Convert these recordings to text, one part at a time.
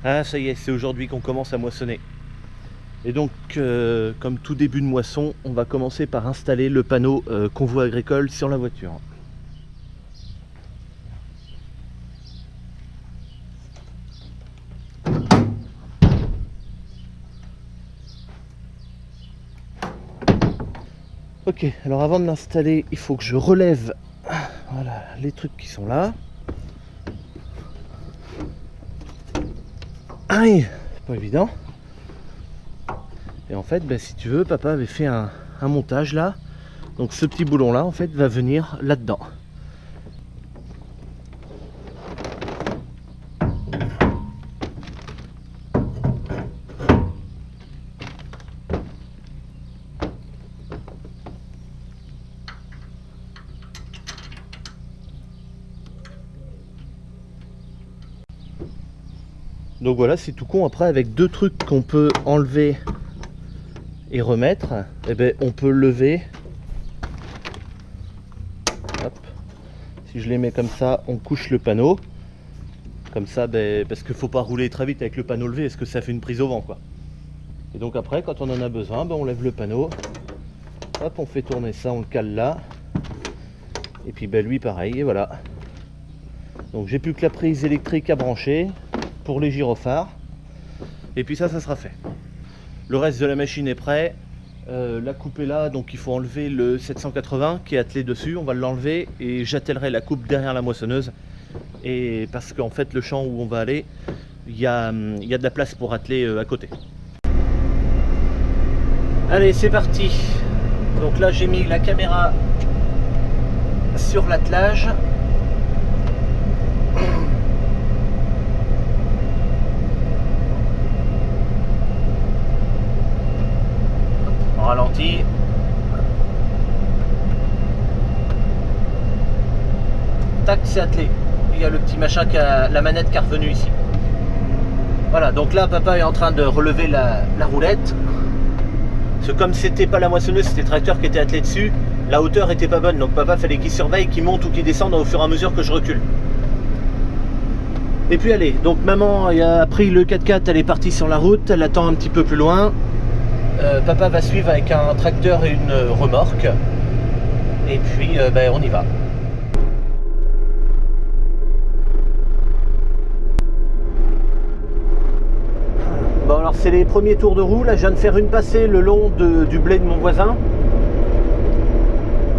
Ah ça y est, c'est aujourd'hui qu'on commence à moissonner. Et donc comme tout début de moisson, on va commencer par installer le panneau convoi agricole sur la voiture. Ok, alors avant de l'installer, il faut que je relève voilà, les trucs qui sont là. Aïe, c'est pas évident. Et en fait, si tu veux, papa avait fait un montage là. Donc ce petit boulon là, en fait, va venir là-dedans. Donc voilà, c'est tout con. Après, avec deux trucs qu'on peut enlever et remettre, eh ben, on peut lever. Hop. Si je les mets comme ça, on couche le panneau. Comme ça, parce qu'il ne faut pas rouler très vite avec le panneau levé, parce que ça fait une prise au vent, quoi. Et donc après, quand on en a besoin, on lève le panneau. Hop, on fait tourner ça, on le cale là. Et puis lui, pareil, et voilà. Donc j'ai plus que la prise électrique à brancher pour les gyrophares. Et puis ça sera fait. Le reste de la machine est prêt. La coupe est là, donc il faut enlever le 780 qui est attelé dessus. On va l'enlever et j'attellerai la coupe derrière la moissonneuse. Et parce qu'en fait le champ où on va aller, il y a de la place pour atteler à côté. Allez, c'est parti. Donc là j'ai mis la caméra sur l'attelage. Ralenti. Tac, c'est attelé. Il y a le petit machin qui a la manette qui est revenue ici. Voilà, donc là papa est en train de relever la roulette. Parce que comme c'était pas la moissonneuse, c'était le tracteur qui était attelé dessus, la hauteur était pas bonne, donc papa fallait qu'il surveille, qu'il monte ou qu'il descende au fur et à mesure que je recule. Et puis allez, donc maman a pris le 4x4, elle est partie sur la route, elle attend un petit peu plus loin. Papa va suivre avec un tracteur et une remorque. Et puis on y va. Bon alors c'est les premiers tours de roue. Là je viens de faire une passée le long du blé de mon voisin.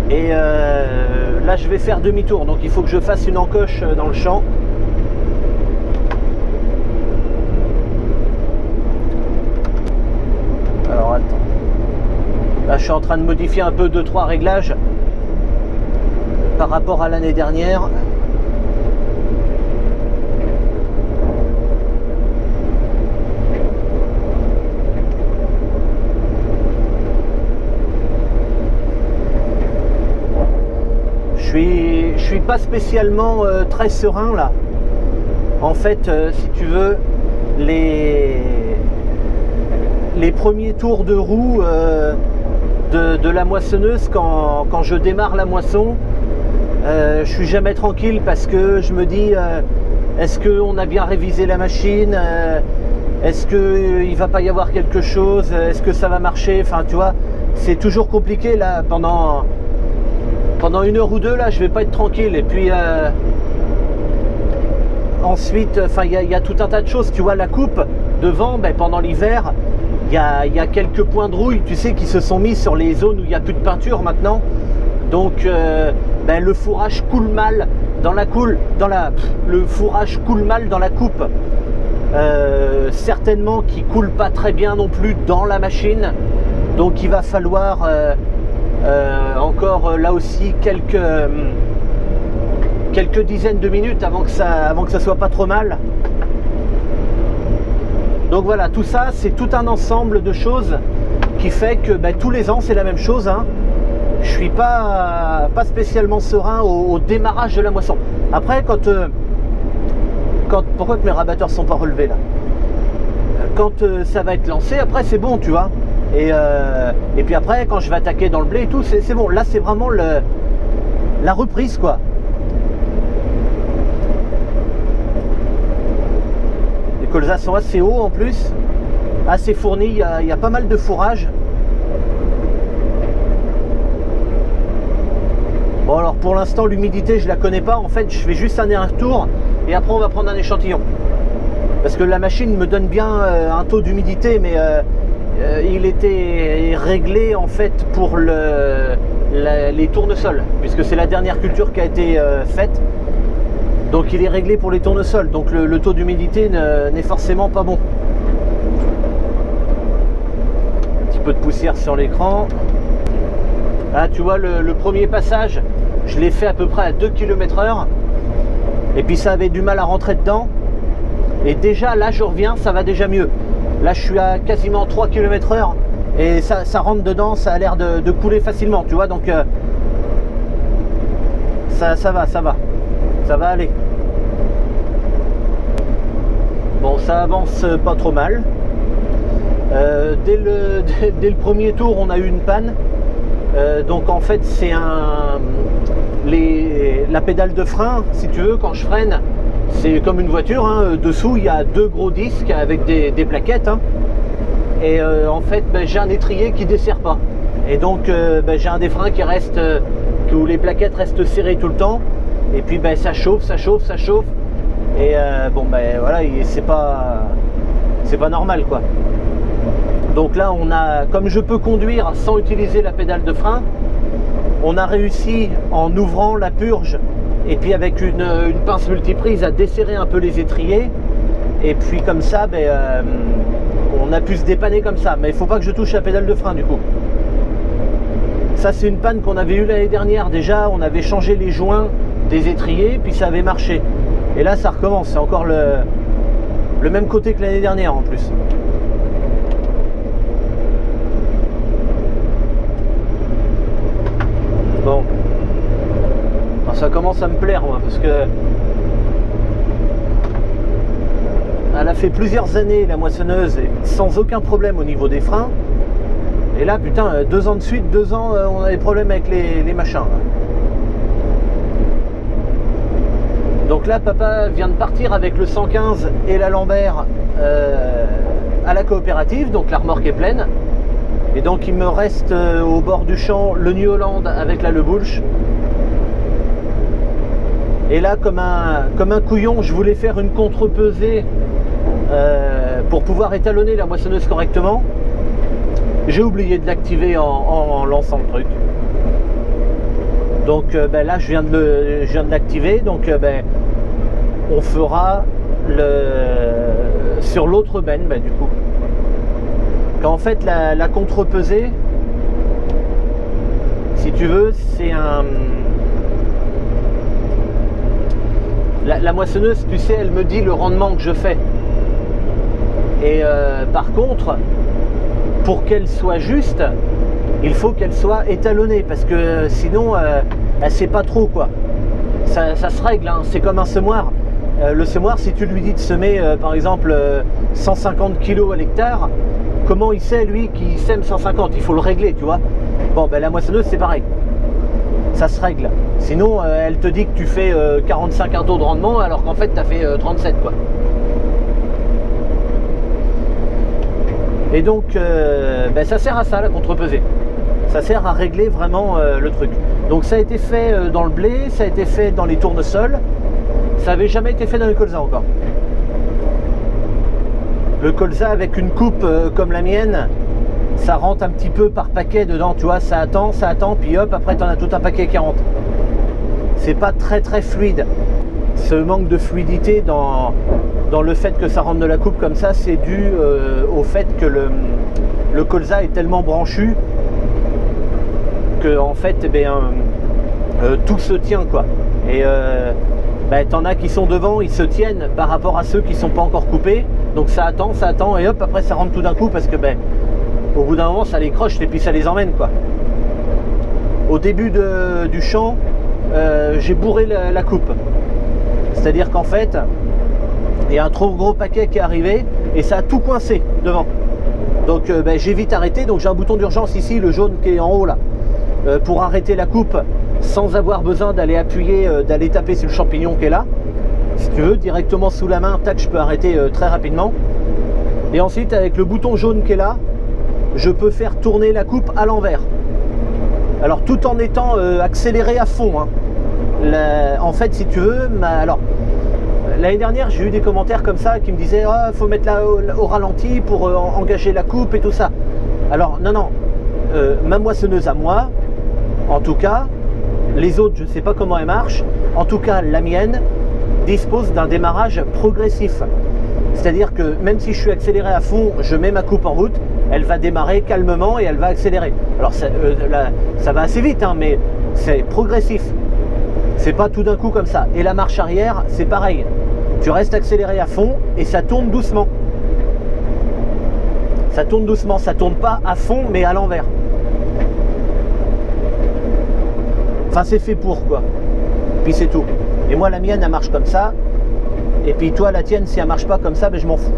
Et là je vais faire demi-tour. Donc il faut que je fasse une encoche dans le champ. Alors attends. Là je suis en train de modifier un peu 2-3 réglages par rapport à l'année dernière. Je suis pas spécialement très serein là. En fait, si tu veux, les premiers tours de roue de la moissonneuse, quand je démarre la moisson, je suis jamais tranquille parce que je me dis est-ce qu'on a bien révisé la machine, est-ce qu'il va pas y avoir quelque chose, est-ce que ça va marcher, enfin tu vois, c'est toujours compliqué là pendant 1 heure ou deux là, je vais pas être tranquille. Et puis ensuite, il y a tout un tas de choses. Tu vois, la coupe devant, pendant l'hiver, il y a quelques points de rouille, tu sais, qui se sont mis sur les zones où il n'y a plus de peinture maintenant. Donc le fourrage coule mal dans la le fourrage coule mal dans la coupe. Certainement qui coule pas très bien non plus dans la machine. Donc il va falloir encore là aussi quelques dizaines de minutes avant que ça soit pas trop mal. Donc voilà, tout ça c'est tout un ensemble de choses qui fait que tous les ans c'est la même chose, hein. Je suis pas spécialement serein au démarrage de la moisson. Après pourquoi que mes rabatteurs sont pas relevés là? Quand ça va être lancé, après c'est bon, tu vois. Et puis après, quand je vais attaquer dans le blé et tout, c'est bon. Là, c'est vraiment la reprise, quoi. colzas sont assez hauts en plus, assez fournis, il y a pas mal de fourrage. Bon alors pour l'instant l'humidité je la connais pas, en fait je fais juste un dernier tour et après on va prendre un échantillon. Parce que la machine me donne bien un taux d'humidité, mais il était réglé en fait pour les tournesols, puisque c'est la dernière culture qui a été faite. Donc il est réglé pour les tournesols, donc le taux d'humidité n'est forcément pas bon. Un petit peu de poussière sur l'écran. Ah tu vois le premier passage, je l'ai fait à peu près à 2 km/h. Et puis ça avait du mal à rentrer dedans. Et déjà là je reviens, ça va déjà mieux. Là je suis à quasiment 3 km/h. Et ça rentre dedans, ça a l'air de couler facilement, tu vois. Donc ça va. Ça va aller. Bon, ça avance pas trop mal. Dès le premier tour, on a eu une panne. Donc en fait, c'est la pédale de frein, si tu veux, quand je freine, c'est comme une voiture. Hein. Dessous, il y a 2 gros disques avec des plaquettes. Hein. Et en fait, j'ai un étrier qui ne dessert pas. Et donc, j'ai un des freins qui reste, où les plaquettes restent serrées tout le temps. Et puis ça chauffe. Et bon voilà, c'est pas normal quoi. Donc là on a, comme je peux conduire sans utiliser la pédale de frein, on a réussi en ouvrant la purge et puis avec une pince multiprise à desserrer un peu les étriers. Et puis comme ça on a pu se dépanner comme ça. Mais il faut pas que je touche la pédale de frein du coup. Ça c'est une panne qu'on avait eue l'année dernière déjà. On avait changé les joints des étriers, puis ça avait marché. Et là ça recommence, c'est encore le même côté que l'année dernière en plus. Bon, alors, ça commence à me plaire moi, parce que elle a fait plusieurs années la moissonneuse et sans aucun problème au niveau des freins. Et là putain, 2 ans de suite, 2 ans on a des problèmes avec les machins là. Donc là, papa vient de partir avec le 115 et la Lambert à la coopérative, donc la remorque est pleine. Et donc il me reste au bord du champ le New Holland avec la Le Boulch. Et là, comme un couillon, je voulais faire une contre-pesée pour pouvoir étalonner la moissonneuse correctement. J'ai oublié de l'activer en lançant le truc. Donc là je viens de l'activer, donc on fera sur l'autre benne du coup. Quand en fait la contre-pesée, si tu veux, c'est la moissonneuse, tu sais, elle me dit le rendement que je fais. Et par contre, pour qu'elle soit juste, il faut qu'elle soit étalonnée, parce que sinon elle sait pas trop quoi. Ça se règle, hein. C'est comme un semoir. Le semoir, si tu lui dis de semer par exemple 150 kg à l'hectare, comment il sait lui qu'il sème 150? Il faut le régler, tu vois. Bon la moissonneuse c'est pareil, ça se règle. Sinon elle te dit que tu fais 45 quintaux de rendement alors qu'en fait tu as fait 37 quoi. Et donc ça sert à ça la contre-pesée. Ça sert à régler vraiment le truc. Donc ça a été fait dans le blé, ça a été fait dans les tournesols. Ça n'avait jamais été fait dans le colza encore. Le colza avec une coupe comme la mienne, ça rentre un petit peu par paquet dedans, tu vois, ça attend, puis hop, après tu en as tout un paquet qui rentre. C'est pas très fluide. Ce manque de fluidité dans le fait que ça rentre de la coupe comme ça, c'est dû au fait que le colza est tellement branchu que en fait tout se tient quoi. Et t'en as qui sont devant, ils se tiennent par rapport à ceux qui sont pas encore coupés, donc ça attend et hop, après ça rentre tout d'un coup parce que au bout d'un moment ça les croche et puis ça les emmène quoi. Au début du champ, j'ai bourré la coupe, c'est à dire qu'en fait il y a un trop gros paquet qui est arrivé et ça a tout coincé devant. Donc j'ai vite arrêté, donc j'ai un bouton d'urgence ici, le jaune qui est en haut là, pour arrêter la coupe sans avoir besoin d'aller appuyer, d'aller taper sur le champignon qui est là. si tu veux, directement sous la main, tac, je peux arrêter très rapidement. Et ensuite, avec le bouton jaune qui est là, je peux faire tourner la coupe à l'envers. Alors, tout en étant accéléré à fond. Hein. En fait, si tu veux, alors, l'année dernière, j'ai eu des commentaires comme ça qui me disaient « faut mettre au ralenti pour engager la coupe et tout ça ». Alors, non, ma moissonneuse à moi, en tout cas, les autres, je ne sais pas comment elle marche, en tout cas, la mienne dispose d'un démarrage progressif. C'est-à-dire que même si je suis accéléré à fond, je mets ma coupe en route, elle va démarrer calmement et elle va accélérer. Alors, ça va assez vite, hein, mais c'est progressif. C'est pas tout d'un coup comme ça. Et la marche arrière, c'est pareil. Tu restes accéléré à fond et ça tourne doucement. Ça tourne doucement, ça tourne pas à fond mais à l'envers. Enfin, c'est fait pour quoi. Puis c'est tout. Et moi, la mienne, elle marche comme ça. Et puis toi, la tienne, si elle marche pas comme ça, ben je m'en fous.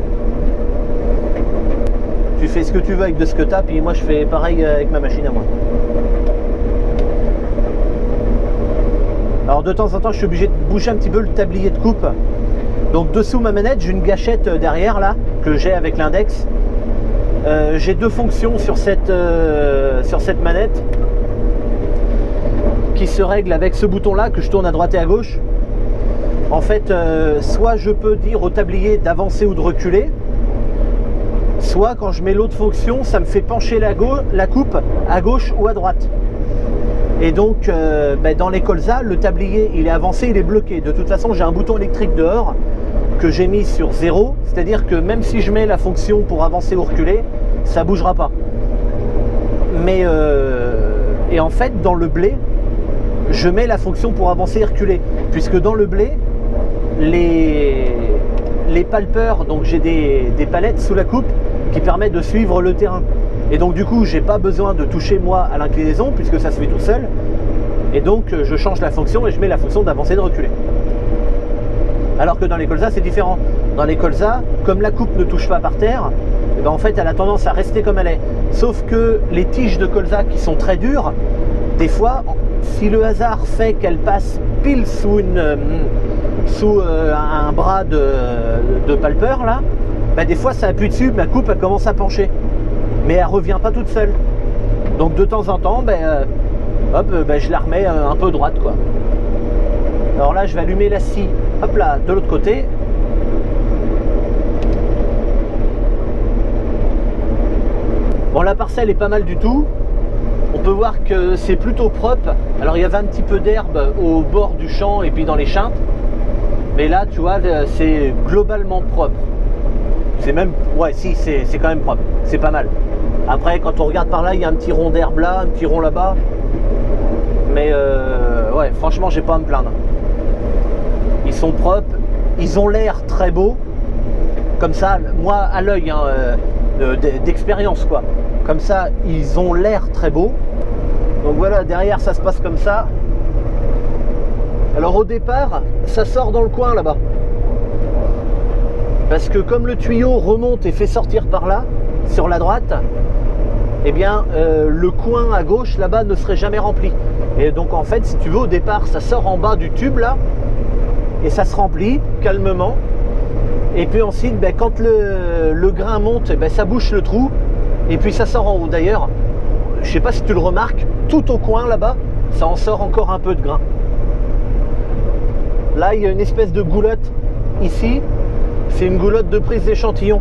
Tu fais ce que tu veux avec de ce que tu as, puis moi, je fais pareil avec ma machine à moi. Alors de temps en temps, je suis obligé de bouger un petit peu le tablier de coupe. Donc dessous ma manette, j'ai une gâchette derrière là, que j'ai avec l'index. J'ai deux fonctions sur cette manette qui se règlent avec ce bouton là que je tourne à droite et à gauche. En fait, soit je peux dire au tablier d'avancer ou de reculer, soit quand je mets l'autre fonction, ça me fait pencher la coupe à gauche ou à droite. Et donc, dans les colzas, le tablier, il est avancé, il est bloqué. De toute façon, j'ai un bouton électrique dehors que j'ai mis sur 0. C'est-à-dire que même si je mets la fonction pour avancer ou reculer, ça ne bougera pas. Mais, et en fait, dans le blé, je mets la fonction pour avancer et reculer. Puisque dans le blé, les palpeurs, donc j'ai des palettes sous la coupe qui permettent de suivre le terrain. Et donc du coup, j'ai pas besoin de toucher moi à l'inclinaison puisque ça se fait tout seul. Et donc je change la fonction et je mets la fonction d'avancer et de reculer. Alors que dans les colzas, c'est différent. Dans les colzas, comme la coupe ne touche pas par terre, et ben en fait, elle a tendance à rester comme elle est. Sauf que les tiges de colza qui sont très dures, des fois, si le hasard fait qu'elle passe pile sous un bras de palpeur là, ben des fois ça appuie dessus, ma coupe elle commence à pencher. Mais elle revient pas toute seule. Donc de temps en temps, je la remets un peu droite quoi. Alors là, je vais allumer la scie, hop là, de l'autre côté. Bon, la parcelle est pas mal du tout. On peut voir que c'est plutôt propre. Alors il y avait un petit peu d'herbe au bord du champ et puis dans les chintes. Mais là, tu vois, c'est globalement propre. C'est même, ouais, si, c'est quand même propre. C'est pas mal. Après, quand on regarde par là, il y a un petit rond d'herbe là, un petit rond là-bas. Mais ouais, franchement, j'ai pas à me plaindre. Ils sont propres, ils ont l'air très beaux. Comme ça, moi, à l'œil, hein, d'expérience, quoi. Comme ça, ils ont l'air très beaux. Donc voilà, derrière, ça se passe comme ça. Alors au départ, ça sort dans le coin là-bas. Parce que comme le tuyau remonte et fait sortir par là, sur la droite, eh bien le coin à gauche là-bas ne serait jamais rempli. Et donc en fait, si tu veux, au départ, ça sort en bas du tube là, et ça se remplit calmement. Et puis ensuite, quand le grain monte, ça bouche le trou, et puis ça sort en haut. D'ailleurs, je sais pas si tu le remarques, tout au coin là-bas, ça en sort encore un peu de grain. Là, il y a une espèce de goulotte ici. C'est une goulotte de prise d'échantillon.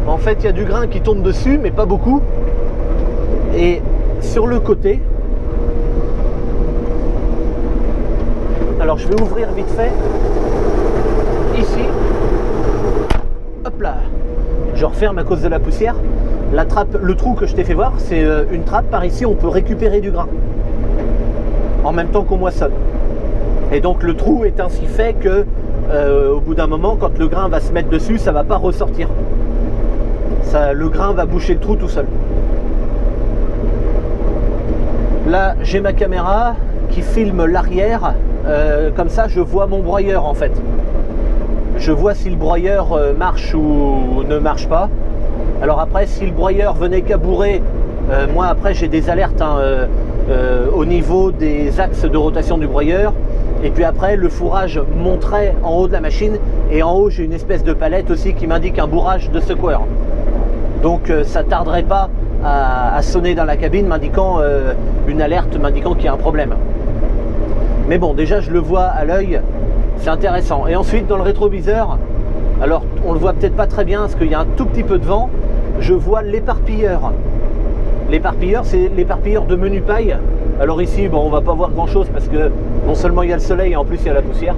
En fait, il y a du grain qui tombe dessus, mais pas beaucoup. Et sur le côté, alors je vais ouvrir vite fait. Ici, hop là, je referme à cause de la poussière. La trappe, le trou que je t'ai fait voir, c'est une trappe. Par ici, on peut récupérer du grain en même temps qu'on moissonne. Et donc le trou est ainsi fait que au bout d'un moment, quand le grain va se mettre dessus, ça va pas ressortir. Le grain va boucher le trou tout seul. Là, j'ai ma caméra qui filme l'arrière. Comme ça, je vois mon broyeur en fait. Je vois si le broyeur marche ou ne marche pas. Alors après, si le broyeur venait qu'à bourrer, moi après j'ai des alertes au niveau des axes de rotation du broyeur. Et puis après, le fourrage monterait en haut de la machine. Et en haut, j'ai une espèce de palette aussi qui m'indique un bourrage de secoueur. Donc ça tarderait pas à sonner dans la cabine, m'indiquant une alerte, m'indiquant qu'il y a un problème. Mais bon, déjà, je le vois à l'œil, c'est intéressant. Et ensuite, dans le rétroviseur, alors on le voit peut-être pas très bien parce qu'il y a un tout petit peu de vent, je vois l'éparpilleur. L'éparpilleur, c'est l'éparpilleur de menu paille. Alors ici, bon, on va pas voir grand chose parce que non seulement il y a le soleil et en plus il y a la poussière.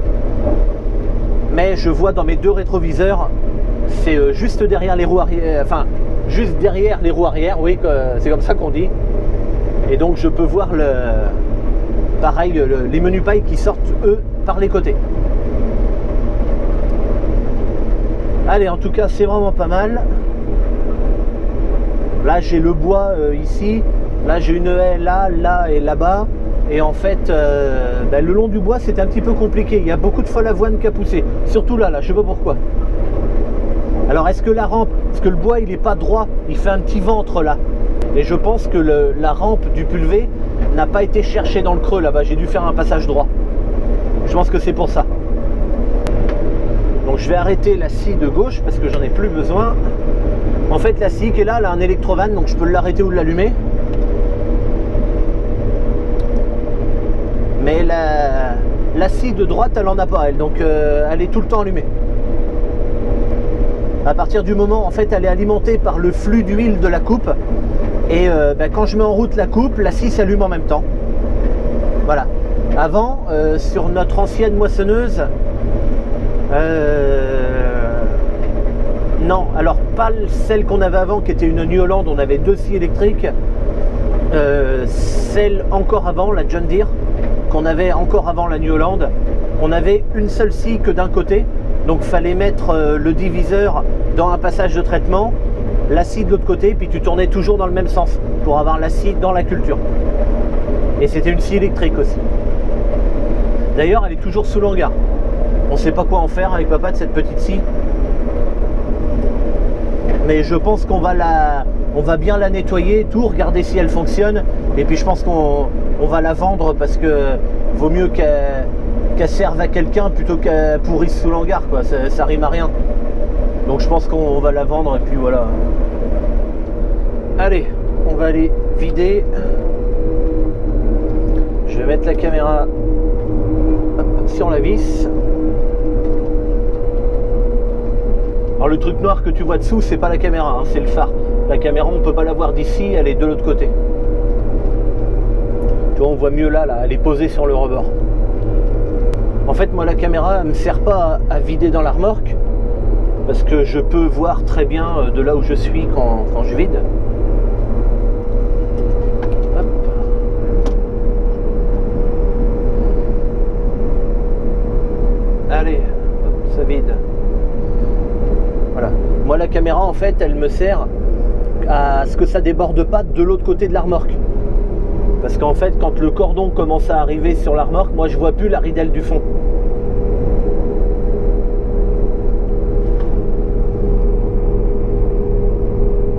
Mais je vois dans mes deux rétroviseurs, c'est juste derrière les roues arrière, enfin juste derrière les roues arrière, oui, c'est comme ça qu'on dit. Et donc je peux voir pareil, les menus paille qui sortent eux par les côtés. Allez, en tout cas, c'est vraiment pas mal. Là, j'ai le bois ici. Là, j'ai une haie là, là et là-bas. Et en fait, le long du bois, c'était un petit peu compliqué. Il y a beaucoup de folle avoine qui a poussé. Surtout là, je sais pas pourquoi. Alors, est-ce que la rampe, parce que le bois, il n'est pas droit, il fait un petit ventre là. Et je pense que la rampe du pulvé n'a pas été cherchée dans le creux là-bas. J'ai dû faire un passage droit. Je pense que c'est pour ça. Donc, je vais arrêter la scie de gauche parce que j'en ai plus besoin. En fait, la scie qui est là, elle a un électrovanne, donc je peux l'arrêter ou l'allumer. Mais la scie de droite, elle en a pas, elle, donc elle est tout le temps allumée. À partir du moment, en fait, elle est alimentée par le flux d'huile de la coupe. Et quand je mets en route la coupe, la scie s'allume en même temps. Voilà. Avant, sur notre ancienne moissonneuse, non, alors pas celle qu'on avait avant qui était une New Holland, on avait deux scies électriques. Celle encore avant, la John Deere, qu'on avait encore avant la New Holland, on avait une seule scie que d'un côté, donc fallait mettre le diviseur dans un passage de traitement, la scie de l'autre côté, puis tu tournais toujours dans le même sens pour avoir la scie dans la culture. Et c'était une scie électrique aussi. D'ailleurs, elle est toujours sous l'hangar. On ne sait pas quoi en faire avec papa de cette petite scie. Mais je pense qu'on va bien la nettoyer, tout, regarder si elle fonctionne. Et puis je pense qu'on va la vendre parce que vaut mieux qu'elle serve à quelqu'un plutôt qu'elle pourrisse sous l'hangar, quoi. Ça rime à rien. Donc je pense qu'on va la vendre et puis voilà. Allez, on va aller vider. Je vais mettre la caméra sur la vis. Alors le truc noir que tu vois dessous, c'est pas la caméra, hein, c'est le phare. La caméra, on peut pas la voir d'ici, elle est de l'autre côté. Tu vois, on voit mieux là, elle est posée sur le rebord. En fait, moi, la caméra, elle me sert pas à vider dans la remorque, parce que je peux voir très bien de là où je suis quand je vide. Hop. Allez, hop, ça vide. Voilà. Moi, la caméra, en fait, elle me sert à ce que ça déborde pas de l'autre côté de la remorque. Parce qu'en fait, quand le cordon commence à arriver sur la remorque, moi, je vois plus la ridelle du fond.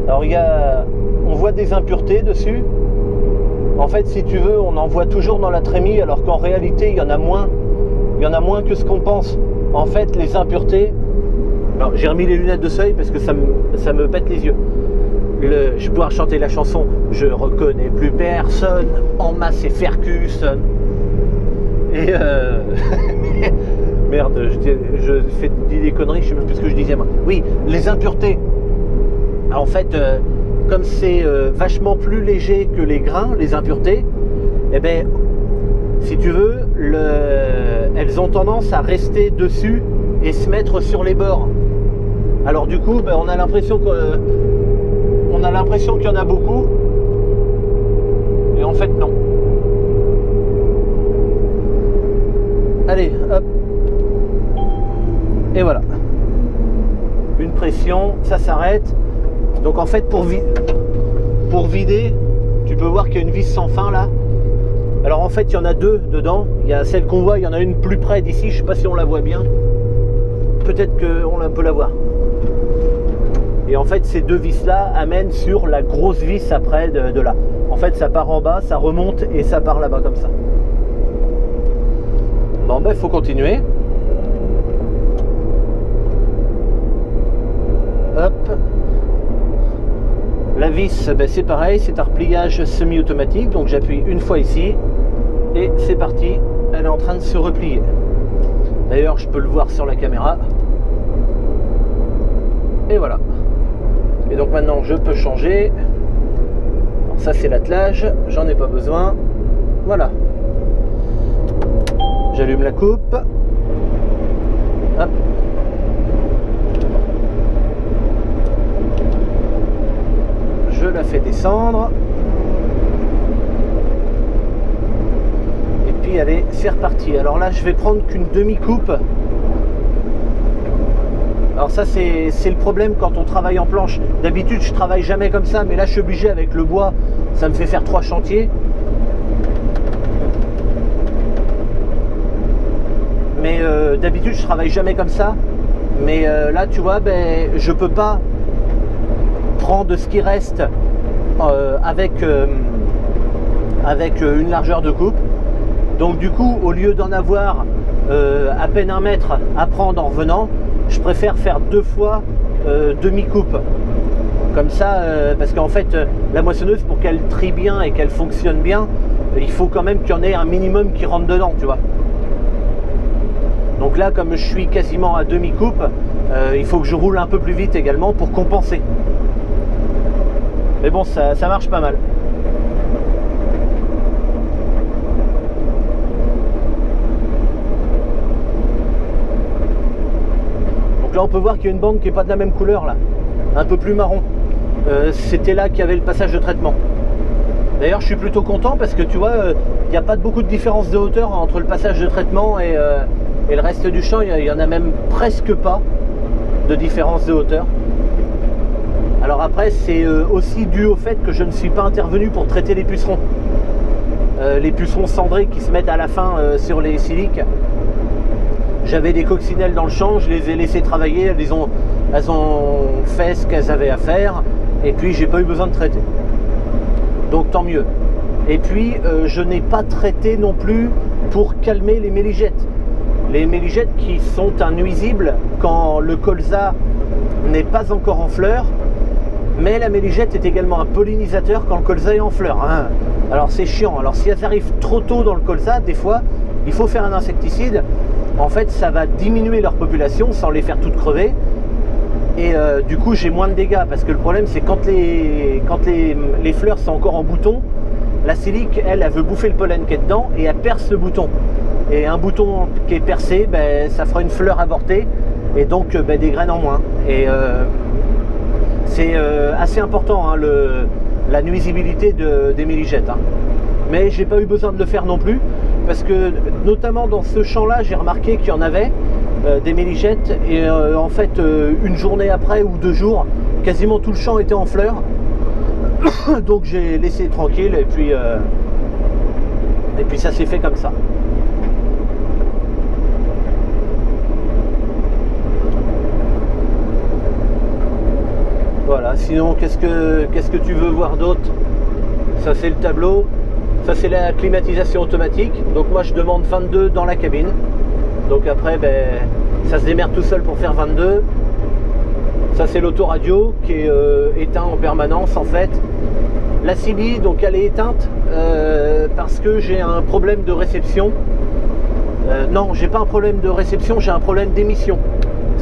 Alors, on voit des impuretés dessus. En fait, si tu veux, on en voit toujours dans la trémie, alors qu'en réalité, il y en a moins. Il y en a moins que ce qu'on pense. En fait, les impuretés... Alors, j'ai remis les lunettes de soleil parce que ça me pète les yeux. Je peux chanter la chanson « Je reconnais plus personne, en masse et Ferguson ». Et merde, je dis des conneries, je sais même plus ce que je disais moi. Oui, les impuretés. En fait, comme c'est vachement plus léger que les grains, les impuretés, eh ben, si tu veux, elles ont tendance à rester dessus et se mettre sur les bords. Alors du coup, on a l'impression qu'il y en a beaucoup, et en fait non. Allez, hop, et voilà. Une pression, ça s'arrête. Donc en fait, pour vider, tu peux voir qu'il y a une vis sans fin là. Alors en fait, il y en a deux dedans. Il y a celle qu'on voit, il y en a une plus près d'ici. Je sais pas si on la voit bien. Peut-être qu'on peut la voir. Et en fait, ces deux vis là amènent sur la grosse vis après de là. En fait, ça part en bas, ça remonte et ça part là-bas comme ça. Bon ben faut continuer. Hop. La vis, ben, c'est pareil, c'est un repliage semi-automatique, donc j'appuie une fois ici et c'est parti, elle est en train de se replier. D'ailleurs je peux le voir sur la caméra. Et voilà. Et donc maintenant je peux changer. Alors ça c'est l'attelage, j'en ai pas besoin. Voilà. J'allume la coupe. Hop. Je la fais descendre. Et puis allez, c'est reparti. Alors là je vais prendre qu'une demi-coupe. Alors ça c'est le problème quand on travaille en planche. D'habitude je travaille jamais comme ça, mais là je suis obligé avec le bois, ça me fait faire 3 chantiers. Mais d'habitude je travaille jamais comme ça. Mais là tu vois, ben, je peux pas prendre ce qui reste avec une largeur de coupe. Donc du coup, au lieu d'en avoir à peine 1 mètre à prendre en revenant, je préfère faire 2 fois demi-coupe. Comme ça, parce qu'en fait, la moissonneuse, pour qu'elle trie bien et qu'elle fonctionne bien, il faut quand même qu'il y en ait un minimum qui rentre dedans, tu vois. Donc là, comme je suis quasiment à demi-coupe, il faut que je roule un peu plus vite également pour compenser. Mais bon, ça marche pas mal. Donc là, on peut voir qu'il y a une bande qui n'est pas de la même couleur, là. Un peu plus marron. C'était là qu'il y avait le passage de traitement. D'ailleurs, je suis plutôt content parce que tu vois, il n'y a pas beaucoup de différence de hauteur entre le passage de traitement et le reste du champ. Il y en a même presque pas de différence de hauteur. Alors après, c'est aussi dû au fait que je ne suis pas intervenu pour traiter les pucerons. Les pucerons cendrés qui se mettent à la fin sur les siliques. J'avais des coccinelles dans le champ, je les ai laissées travailler, elles ont fait ce qu'elles avaient à faire, et puis j'ai pas eu besoin de traiter. Donc tant mieux. Et puis je n'ai pas traité non plus pour calmer les méligettes. Les méligettes qui sont un nuisible quand le colza n'est pas encore en fleurs, mais la méligette est également un pollinisateur quand le colza est en fleurs. Hein. Alors c'est chiant. Alors si elles arrivent trop tôt dans le colza, des fois, il faut faire un insecticide. En fait, ça va diminuer leur population sans les faire toutes crever. Et du coup, j'ai moins de dégâts. Parce que le problème, c'est quand les fleurs sont encore en bouton, la silique, elle veut bouffer le pollen qui est dedans et elle perce le bouton. Et un bouton qui est percé, ben, ça fera une fleur avortée et donc ben, des graines en moins. Et c'est assez important, hein, la nuisibilité des méligettes. Hein. Mais j'ai pas eu besoin de le faire non plus, parce que notamment dans ce champ-là, j'ai remarqué qu'il y en avait des méligettes, et en fait, une journée après ou 2 jours, quasiment tout le champ était en fleurs. Donc j'ai laissé tranquille, et puis ça s'est fait comme ça. Voilà, sinon qu'est-ce que tu veux voir d'autre? Ça c'est le tableau, ça c'est la climatisation automatique. Donc moi je demande 22 dans la cabine. Donc après ben, ça se démerde tout seul pour faire 22. Ça c'est l'autoradio qui est éteint en permanence en fait. La CB donc elle est éteinte parce que j'ai un problème de réception. Non, j'ai pas un problème de réception, j'ai un problème d'émission.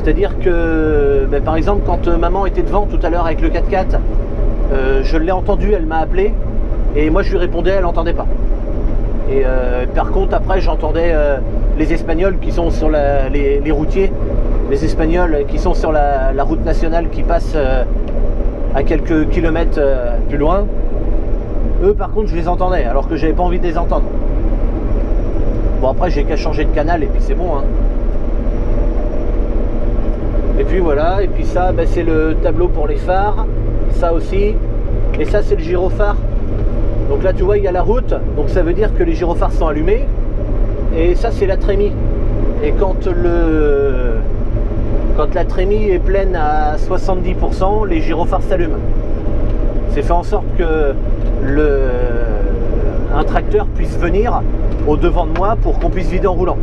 C'est-à-dire que, ben, par exemple, quand maman était devant tout à l'heure avec le 4x4, je l'ai entendue, elle m'a appelé, et moi je lui répondais, elle n'entendait pas. Et par contre, après, j'entendais les Espagnols qui sont sur les routiers, les Espagnols qui sont sur la route nationale qui passe à quelques kilomètres plus loin. Eux, par contre, je les entendais, alors que j'avais pas envie de les entendre. Bon, après, j'ai qu'à changer de canal, et puis c'est bon, hein. Et puis voilà, et puis ça ben, c'est le tableau pour les phares, ça aussi, et ça c'est le gyrophare. Donc là tu vois il y a la route, donc ça veut dire que les gyrophares sont allumés, et ça c'est la trémie. Et quand la trémie est pleine à 70%, les gyrophares s'allument. C'est fait en sorte que un tracteur puisse venir au devant de moi pour qu'on puisse vider en roulant.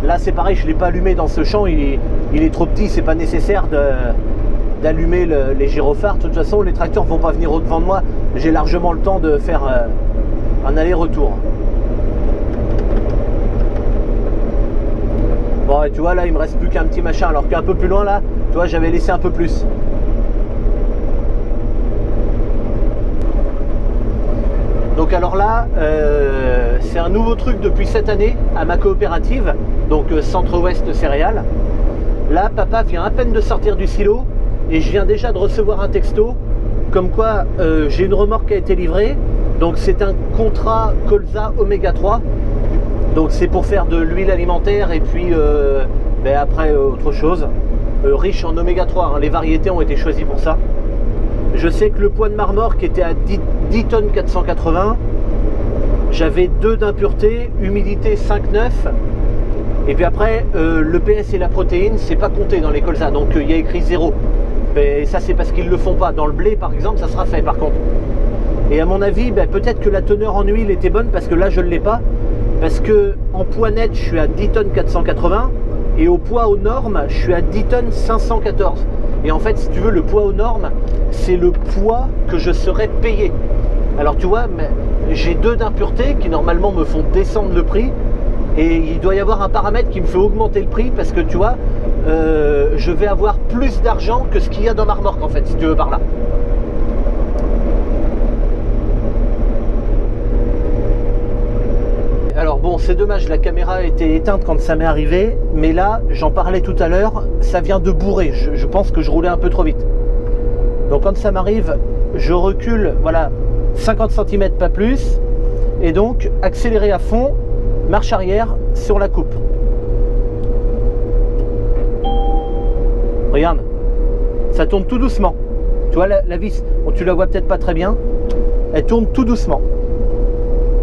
Là c'est pareil, je ne l'ai pas allumé dans ce champ, il est trop petit, c'est pas nécessaire d'allumer les gyrophares. De toute façon les tracteurs vont pas venir au devant de moi, j'ai largement le temps de faire un aller-retour. Bon, et tu vois là il me reste plus qu'un petit machin, alors qu'un peu plus loin là, tu vois, j'avais laissé un peu plus. Donc alors là, c'est un nouveau truc depuis cette année à ma coopérative, donc Centre-Ouest Céréales. Là, papa vient à peine de sortir du silo et je viens déjà de recevoir un texto comme quoi j'ai une remorque qui a été livrée. Donc c'est un contrat colza oméga 3. Donc c'est pour faire de l'huile alimentaire et puis après autre chose. Riche en oméga 3, hein, les variétés ont été choisies pour ça. Je sais que le poids de ma remorque était à 10 tonnes 480. J'avais 2 d'impureté, humidité 5,9. Et puis après, le PS et la protéine, c'est pas compté dans les colzas. Donc il y a écrit 0. Mais ça, c'est parce qu'ils le font pas. Dans le blé, par exemple, ça sera fait par contre. Et à mon avis, peut-être que la teneur en huile était bonne parce que là, je ne l'ai pas. Parce que en poids net, je suis à 10 tonnes 480. Et au poids aux normes, je suis à 10 tonnes 514. Et en fait, si tu veux, le poids aux normes, c'est le poids que je serais payé. Alors tu vois, j'ai 2 d'impureté qui normalement me font descendre le prix. Et il doit y avoir un paramètre qui me fait augmenter le prix parce que tu vois, je vais avoir plus d'argent que ce qu'il y a dans ma remorque en fait, si tu veux par là. Alors bon, c'est dommage, la caméra était éteinte quand ça m'est arrivé, mais là, j'en parlais tout à l'heure, ça vient de bourrer, je pense que je roulais un peu trop vite. Donc quand ça m'arrive, je recule, voilà, 50 cm pas plus, et donc accélérer à fond, marche arrière sur la coupe. Regarde, ça tourne tout doucement. Tu vois la vis, bon, tu la vois peut-être pas très bien, elle tourne tout doucement.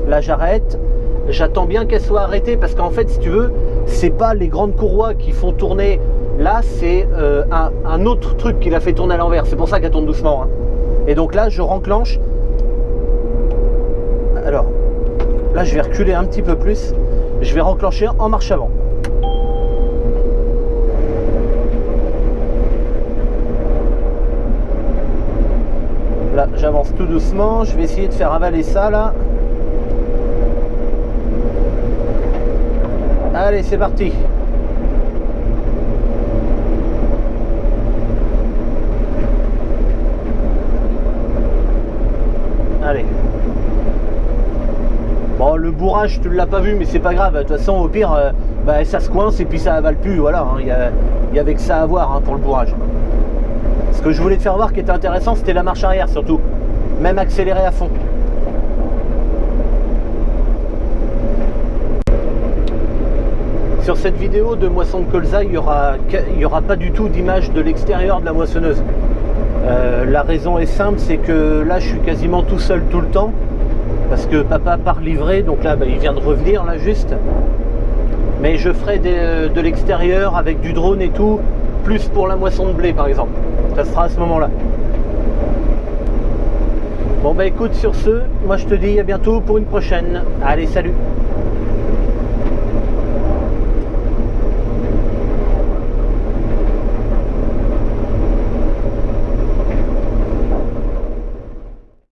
Là j'arrête. J'attends bien qu'elle soit arrêtée parce qu'en fait, si tu veux, c'est pas les grandes courroies qui font tourner. Là, c'est un autre truc qui la fait tourner à l'envers. C'est pour ça qu'elle tourne doucement. Hein. Et donc là, je renclenche. Alors, là, je vais reculer un petit peu plus. Je vais renclencher en marche avant. Là, j'avance tout doucement. Je vais essayer de faire avaler ça, là. Allez, c'est parti. Allez. Bon, le bourrage, tu ne l'as pas vu, mais c'est pas grave. De toute façon, au pire, ça se coince et puis ça avale plus. Voilà, il y avait que ça à voir hein, pour le bourrage. Ce que je voulais te faire voir qui était intéressant, c'était la marche arrière surtout. Même accélérer à fond. Sur cette vidéo de moisson de colza, il n'y aura pas du tout d'image de l'extérieur de la moissonneuse. La raison est simple, c'est que là je suis quasiment tout seul tout le temps parce que papa part livrer, donc là il vient de revenir là juste. Mais je ferai de l'extérieur avec du drone et tout, plus pour la moisson de blé par exemple. Ça sera à ce moment-là. Bon écoute, sur ce, moi je te dis à bientôt pour une prochaine. Allez, salut!